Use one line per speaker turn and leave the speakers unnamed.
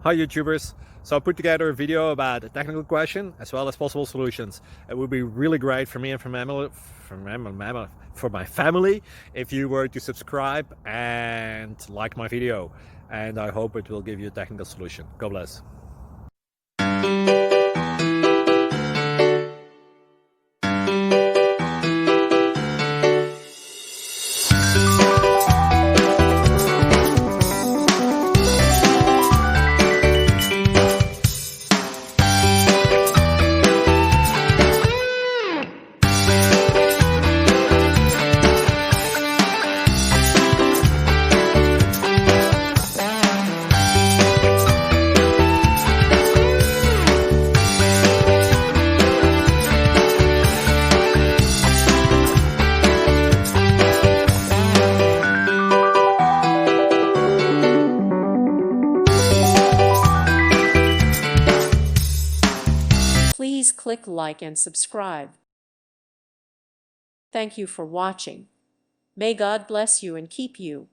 Hi YouTubers! So I put together a video about a technical question as well as possible solutions. It would be really great for me and for my family if you were to subscribe and like my video, and I hope it will give you a technical solution. God bless.
Please click like and subscribe. Thank you for watching. May God bless you and keep you.